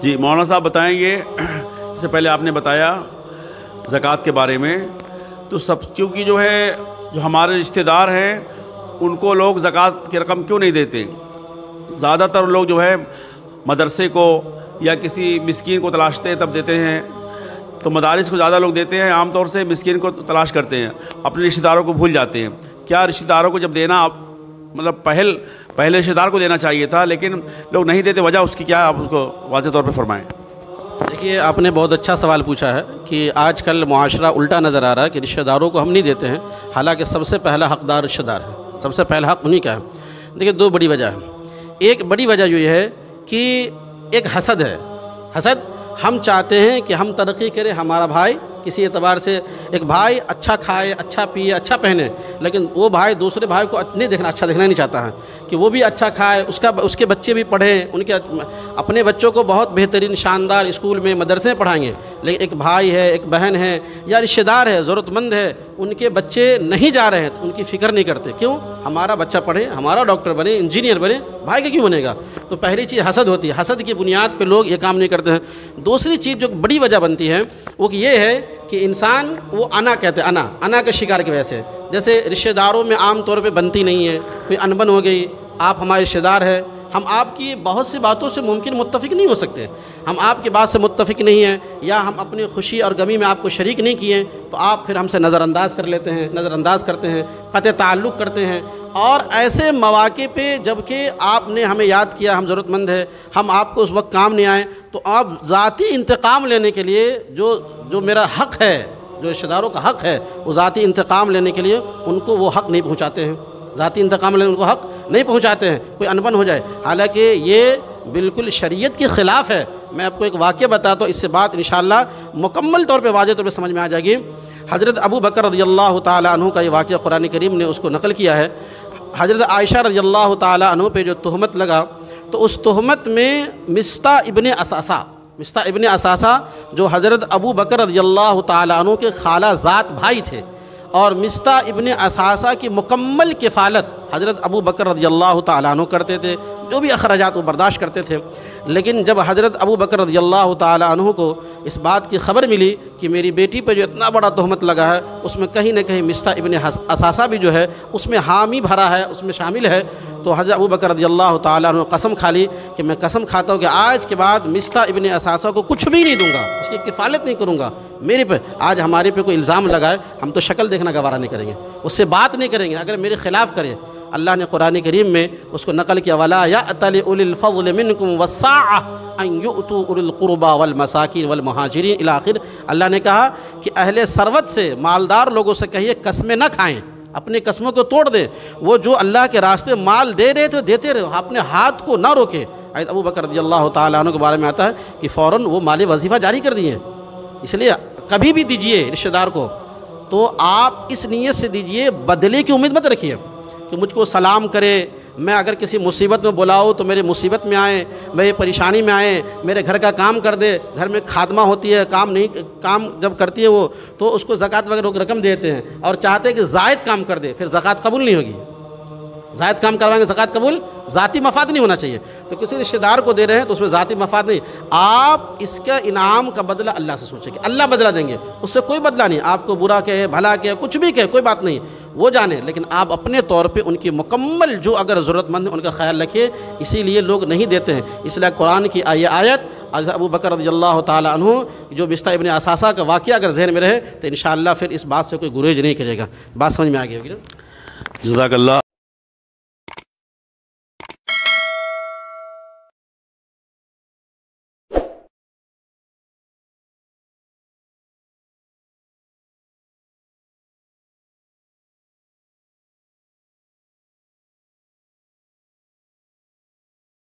جی مولانا صاحب بتائیں، یہ اس سے پہلے آپ نے بتایا زکوٰۃ کے بارے میں، تو سب کیونکہ جو ہے جو ہمارے رشتہ دار ہیں ان کو لوگ زکوٰۃ کی رقم کیوں نہیں دیتے؟ زیادہ تر لوگ جو ہے مدرسے کو یا کسی مسکین کو تلاشتے ہیں تب دیتے ہیں، تو مدارس کو زیادہ لوگ دیتے ہیں، عام طور سے مسکین کو تلاش کرتے ہیں، اپنے رشتہ داروں کو بھول جاتے ہیں۔ کیا رشتہ داروں کو جب دینا مطلب پہلے رشتہ دار کو دینا چاہیے تھا، لیکن لوگ نہیں دیتے، وجہ اس کی کیا ہے؟ آپ اس کو واضح طور پہ فرمائیں۔ دیکھیے، آپ نے بہت اچھا سوال پوچھا ہے کہ آج کل معاشرہ الٹا نظر آ رہا ہے کہ رشتہ داروں کو ہم نہیں دیتے ہیں، حالانکہ سب سے پہلا حقدار رشتہ دار ہے، سب سے پہلا حق انہی کا ہے۔ دیکھیے، دو بڑی وجہ ہے۔ ایک بڑی وجہ یہ ہے کہ ایک حسد ہے۔ حسد، ہم چاہتے ہیں کہ ہم ترقی کریں، ہمارا بھائی کسی اعتبار سے ایک بھائی اچھا کھائے، اچھا پیے، اچھا پہنے، لیکن وہ بھائی دوسرے بھائی کو اچھا دیکھنا نہیں چاہتا ہے کہ وہ بھی اچھا کھائے، اس کے بچے بھی پڑھیں، اپنے بچوں کو بہت بہترین شاندار اسکول میں مدرسے پڑھائیں گے، لیکن ایک بھائی ہے، ایک بہن ہے یا رشتہ دار ہے، ضرورت مند ہے، ان کے بچے نہیں جا رہے ہیں تو ان کی فکر نہیں کرتے۔ کیوں؟ ہمارا بچہ پڑھے، ہمارا ڈاکٹر بنے، انجینئر بنے، بھائی کا کیوں بنے گا؟ تو پہلی چیز حسد ہوتی ہے، حسد کی بنیاد پہ لوگ یہ کام نہیں کرتے ہیں۔ دوسری چیز جو بڑی وجہ بنتی ہے وہ یہ ہے کہ انسان وہ انا کہتے ہیں، انا کے شکار کی وجہ سے، جیسے رشتہ داروں میں عام طور پہ بنتی نہیں ہے، کوئی انبن ہو گئی، آپ ہمارے رشتہ دار ہیں، ہم آپ کی بہت سی باتوں سے ممکن متفق نہیں ہو سکتے، ہم آپ کی بات سے متفق نہیں ہیں، یا ہم اپنی خوشی اور غمی میں آپ کو شریک نہیں کیے، تو آپ پھر ہم سے نظر انداز کر لیتے ہیں، نظر انداز کرتے ہیں، قطع تعلق کرتے ہیں۔ اور ایسے مواقع پہ جب کہ آپ نے ہمیں یاد کیا، ہم ضرورت مند ہے، ہم آپ کو اس وقت کام نہیں آئے، تو آپ ذاتی انتقام لینے کے لیے جو میرا حق ہے، جو رشتہ داروں کا حق ہے، وہ ذاتی انتقام لینے کے لیے ان کو وہ حق نہیں پہنچاتے ہیں، ذاتی انتقام لینے ان کو حق نہیں پہنچاتے ہیں، کوئی انبن ہو جائے، حالانکہ یہ بالکل شریعت کے خلاف ہے۔ میں آپ کو ایک واقعہ بتاتا ہوں، اس سے بات انشاءاللہ مکمل طور پہ واضح طور پہ سمجھ میں آ جائے گی۔ حضرت ابو بکر رضی اللہ تعالیٰ عنہ کا یہ واقعہ قرآن کریم نے اس کو نقل کیا ہے۔ حضرت عائشہ رضی اللہ تعالیٰ عنہ پہ جو تہمت لگا، تو اس تہمت میں مصطح ابن اثاثہ جو حضرت ابو بکر رضی اللہ تعالیٰ عنہ کے خالہ زاد بھائی تھے، اور مصطح ابن اثاثہ کی مکمل کفالت حضرت ابو بکر رضی اللہ تعالیٰ عنہ کرتے تھے، جو بھی اخراجات وہ برداشت کرتے تھے۔ لیکن جب حضرت ابو بکر رضی اللہ تعالیٰ عنہ کو اس بات کی خبر ملی کہ میری بیٹی پہ جو اتنا بڑا تہمت لگا ہے، اس میں کہیں نہ کہیں مصطح ابن اثاثہ بھی جو ہے اس میں حامی بھرا ہے، اس میں شامل ہے، تو حضرت ابو بکر رضی اللہ تعالیٰ عنہ قسم کھا لی کہ میں قسم کھاتا ہوں کہ آج کے بعد مصطح ابن اثاثہ کو کچھ بھی نہیں دوں گا، اس کی کفالت نہیں کروں گا۔ میرے پہ آج ہمارے پہ کوئی الزام لگائے، ہم تو شکل دیکھنا گوارہ نہیں کریں گے، اس سے بات نہیں کریں گے، اگر میرے خلاف کرے۔ اللہ نے قرآن کریم میں اس کو نقل کیا، وَلَا يَأْتَلِ أُولِي الْفَضْلِ مِنْكُمْ وَالسَّعَةِ أَنْ يُؤْتُوا أُولِي الْقُرْبَى وَالْمَسَاكِينِ وَالْمُهَاجِرِينَ إِلَى آخر۔ اللہ نے کہا کہ اہل ثروت سے، مالدار لوگوں سے کہیے قسمیں نہ کھائیں، اپنی قسموں کو توڑ دیں، وہ جو اللہ کے راستے مال دے رہے تھے دیتے رہے، اپنے ہاتھ کو نہ روکے۔ حضرت ابو بکر رضی اللہ تعالیٰ عنہ کے بارے میں آتا ہے کہ فوراً وہ مال وظیفہ جاری کر دیے۔ اس لیے کبھی بھی دیجئے رشتہ دار کو تو آپ اس نیت سے دیجئے، بدلے کی امید مت رکھیے کہ مجھ کو سلام کرے، میں اگر کسی مصیبت میں بلاؤں تو میرے مصیبت میں آئیں، میری پریشانی میں آئیں، میرے گھر کا کام کر دے۔ گھر میں خادمہ ہوتی ہے، کام جب کرتی ہے وہ، تو اس کو زکوٰۃ وغیرہ رقم دیتے ہیں، اور چاہتے ہیں کہ زائد کام کر دے، پھر زکوٰۃ قبول نہیں ہوگی۔ زائد کام کروائیں گے زکوٰۃ قبول، ذاتی مفاد نہیں ہونا چاہیے۔ تو کسی رشتہ دار کو دے رہے ہیں تو اس میں ذاتی مفاد نہیں، آپ اس کا انعام کا بدلہ اللہ سے سوچیں کہ اللہ بدلہ دیں گے، اس سے کوئی بدلہ نہیں، آپ کو برا کہے، بھلا کہے، کچھ بھی کہے، کوئی بات نہیں، وہ جانے، لیکن آپ اپنے طور پہ ان کی مکمل جو اگر ضرورت مند ہے ان کا خیال رکھیے۔ اسی لیے لوگ نہیں دیتے ہیں، اس لیے قرآن کی یہ آیت حضرت ابو بکر رضی اللہ تعالیٰ عنہ جو مصطح ابن اثاثہ کا واقعہ اگر ذہن میں رہے تو انشاءاللہ پھر اس بات سے کوئی گریز نہیں کرے گا۔ بات سمجھ میں آ گئی ہوگی نا؟ جزاک اللہ۔